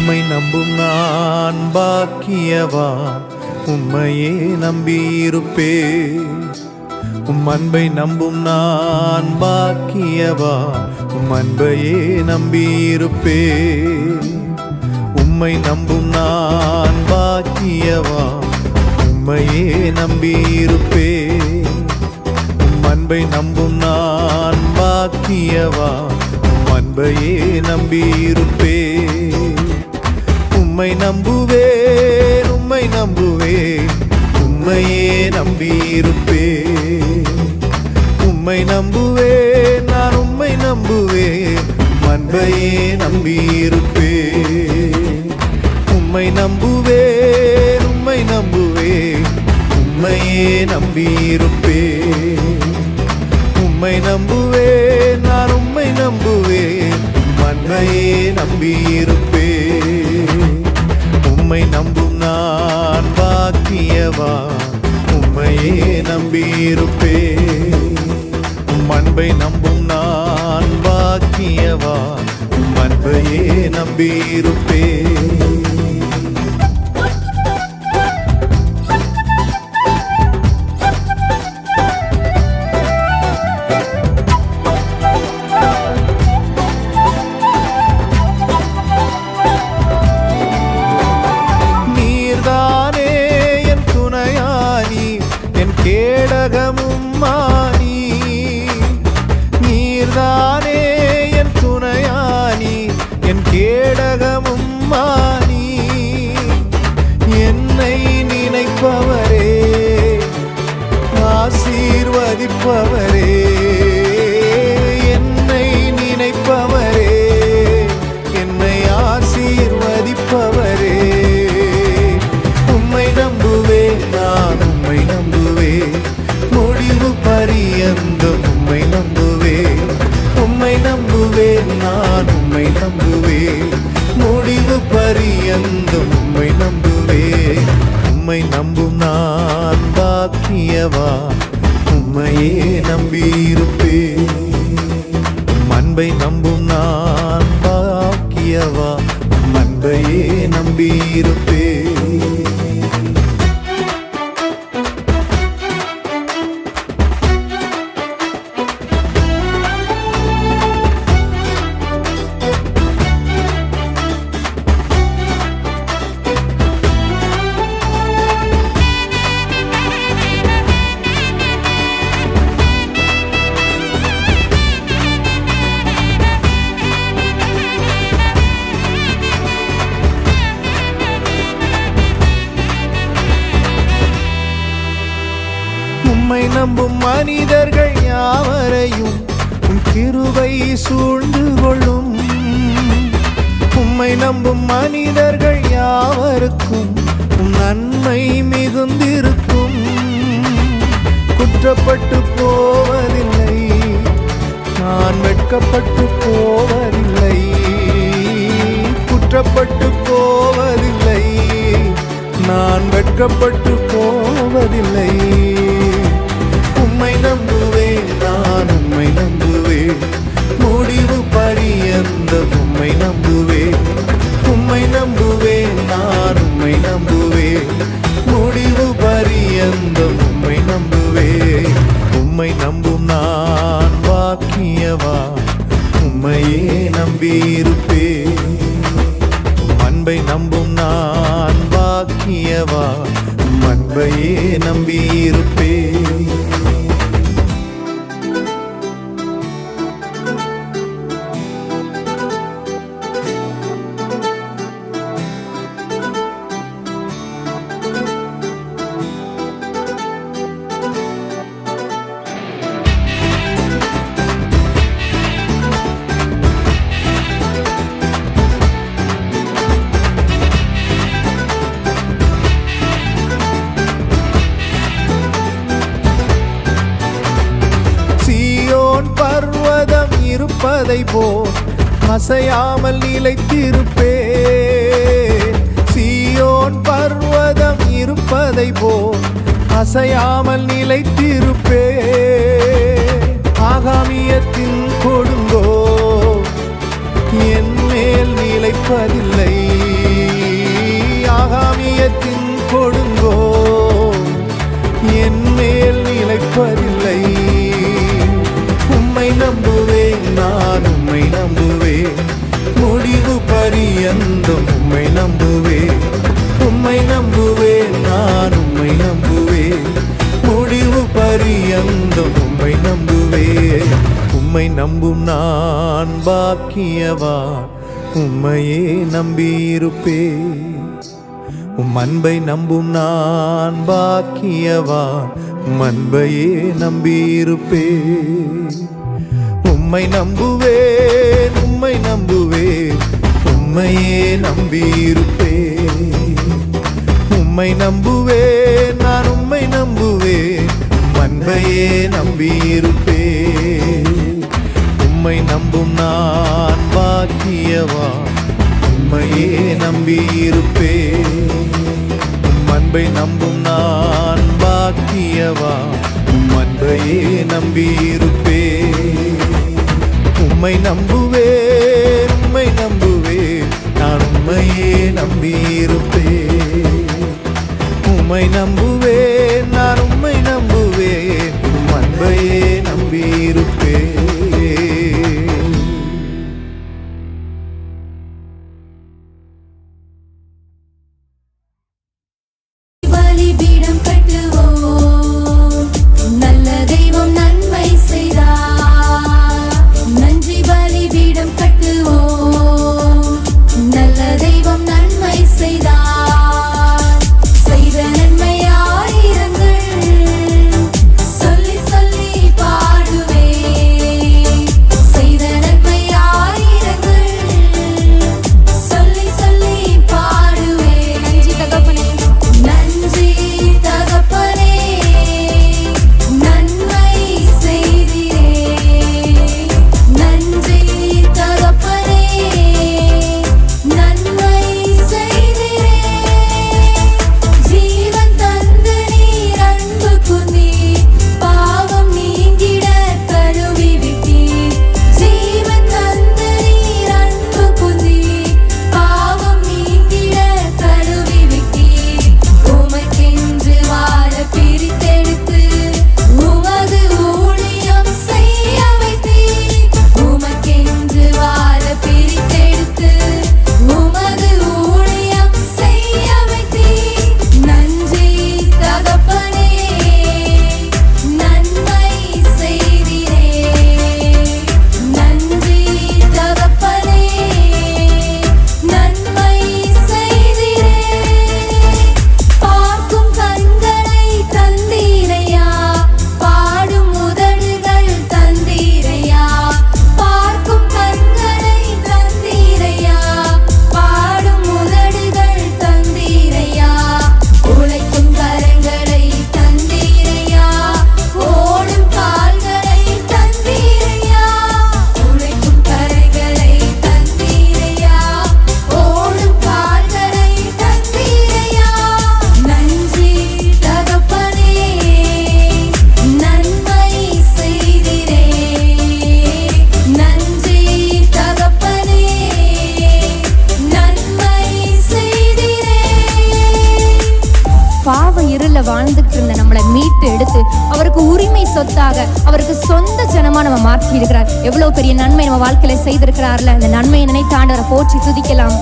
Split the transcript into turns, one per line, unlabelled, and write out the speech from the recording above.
உம்மை நம்பும் நான் பாக்கியவான், உம்மையே நம்பியிருப்பேன். உம் அன்பை நம்பும் நான் பாக்கியவான், உம் அன்பையே நம்பியிருப்பேன். உம்மை நம்பும் நான் பாக்கியவான், உம்மையே நம்பியிருப்பேன். உம் அன்பை நம்பும் நான் பாக்கியவான், உம் அன்பையே நம்பியிருப்பேன். உம்மை நம்புவேன், உம்மை நம்புவேன், உம்மையே நம்பியிருப்பேன். உம்மை நம்புவேன், நான் உம்மை நம்புவேன், அன்பையே நம்பியிருப்பேன். உம்மை நம்புவேன், உம்மை நம்புவேன், உம்மையே நம்பியிருப்பேன். உம்மை நம்புவேன், நான் உம்மை நம்புவேன், அன்பையே நம்பியிருப்பேன். உம்மை நம்பும் நான் பாக்கியவான், உம்மையே நம்பியிருப்பேன். உம் அன்பை நம்பும் நான் பாக்கியவான், உம் அன்பையே நம்பியிருப்பேன். கேடகமும் மானி, நீர்தானே என் துணையானி, என் கேடகமும் மானி. என்னை நினைப்பவரே, ஆசீர்வதிப்பவரே, என்னை நினைப்பவரே, என்னை ஆசீர்வதிப்பவரே. உம்மை நம்புவேன், நான் உம்மை நம்புவேன், முடிவு பரியந்தம் உம்மை நம்புவேன். உம்மை நம்புவேன், நான் உம்மை நம்புவேன், முடிவு பரியந்தம் உம்மை நம்புவேன். உம்மை நம்பும் நான் பாக்கியவான், உம்மையே நம்பியிருப்பேன். அன்பை நம்பும் நான் பாக்கியவான், அன்பையே நம்பியிருப்பேன். உம்மை நம்பும் மனிதர்கள் யாவரையும் உம் கிருபை சூழ்ந்து கொள்ளும். உம்மை நம்பும் மனிதர்கள் யாவருக்கும் உம் நன்மை மிகுந்திருக்கும். குற்றப்பட்டு போவதில்லை, நான் வெட்கப்பட்டு போவதில்லை. குற்றப்பட்டு போவதில்லை, நான் வெட்கப்பட்டு போவதில்லை. உம்மை நம்புவேன், நான் உம்மை நம்புவேன், முடிவு பரியந்தம் உம்மை நம்புவேன். உம்மை நம்புவேன், நான் உம்மை நம்புவேன், முடிவு பரியந்தம் உம்மை நம்புவேன். உம்மை நம்பும் நான் பாக்கியவான், உம்மையே நம்பியிருப்பேன். அன்பை நம்பும் நான் பாக்கியவான், அன்பையே நம்பியிருப்பேன். பர்வதம் இருப்பதை போல் அசையாமல் நிலைத்திருப்பேன். சீயோன் பர்வதம் இருப்பதை போல் அசையாமல் நிலைத்திருப்பேன். ஆகாமியத்தின் கொடுங்கோ என் மேல் நிலைப்பதில்லை. இருப்பதில்லை. உம்மை நம்புவேன், நான் உம்மை நம்புவேன், முடிவு பரியந்தம் உம்மை நம்புவேன். உம்மை நம்புவேன், நான் உம்மை நம்புவேன், முடிவு பரியந்தம் உம்மை நம்புவேன். உம்மை நம்பும் நான் பாக்கியவான், உம்மையே நம்பியிருப்பேன். உம் அன்பை நம்பும் நான் பாக்கியவான், உம் அன்பையே நம்பியிருப்பேன். உம்மை நம்புவேன், உம்மை நம்புவேன், உம்மையே நம்பியிருப்பேன். உம்மை நம்புவேன், நான் உம்மை நம்புவேன், உம் அன்பையே நம்பியிருப்பேன். உம்மை நம்பும் நான் பாக்கியவான், உம்மையே நம்பியிருப்பேன். உம் அன்பை நம்பும் நான் பாக்கியவான், உம் அன்பையே நம்பியிருப்பேன். உம்மை நம்புவேன், உம்மை நம்புவேன், நான் உம்மையே நம்பியிருப்பேன். உம்மை நம்புவேன், நான் உம்மை நம்புவேன், உம் அன்பையே நம்பியிருப்பேன்.
பலிபீடம் கட்டுவோம், நல்ல தெய்வம் நன்மை செய்தார். நன்றி பலிபீடம் கட்டுவோம், நல்ல தெய்வம் நன்மை செய்தார். செய்த நன்மை ஆயிரங்கள் சொல்லி சொல்லி பாடுவேன். செய்த நன்மை ஆயிரங்கள் சொல்லி சொல்லி பாடுவேன். நன்றி தகப்பனே, நன்மை செய்தீரே. நன்றி தகப்பனே, நன்மை செய்தீரே. ஜீவன் தந்த நீர் அன்பு புந்தீர், பாவம் நீங்கிட கழுவி விட்டீர். ஜீவன் தந்த நீர் அன்பு புந்தீர், பாவம் நீங்கிட கழுவி விட்டீர். உமக்கென்று வாழ பிரித்தெடுத்து உமது ஊழியம் செய்ய வைத்தீர். உமக்கென்று வாழ பிரித்தெடுத்து உமது ஊழியம் செய்ய வைத்தீர். நன்றி தகப்பனே, நன்மை செய்தீரே. நன்றி தகப்பனே, நன்மை செய்தீரே. பார்க்கும் கண்களை தந்தீரையா, பாடும் உதடுகள் தந்தீரையா. பார்க்கும் கண்களை தந்தீரையா, பாடும் உதடுகள் தந்தீரையா. உழைக்கும் கரங்களை தந்தீரையா, ஓடும் கால்களை தந்தீரையா. உழைக்கும் கரங்களை தந்தீரையா, ஓடும் கால்களை தந்தீரையா. நன்றி தகப்பனே, நன்மை செய்தீரே. நன்றி தகப்பனே, நன்மை செய்தீரே. பாவ இருள வாழ்ந்துட்டு இருந்த நம்மளை மீட்டு எடுத்து அவருக்கு உரிமை சொத்தாக, அவருக்கு சொந்த ஜனமா நம்ம மாற்றி இருக்கிறார். எவ்வளவு பெரிய நன்மை நம்ம வாழ்க்கையில செய்திருக்கிறார்ல. அந்த நன்மையை நினைத்து ஆண்டவரை போற்றி துதிக்கலாம்.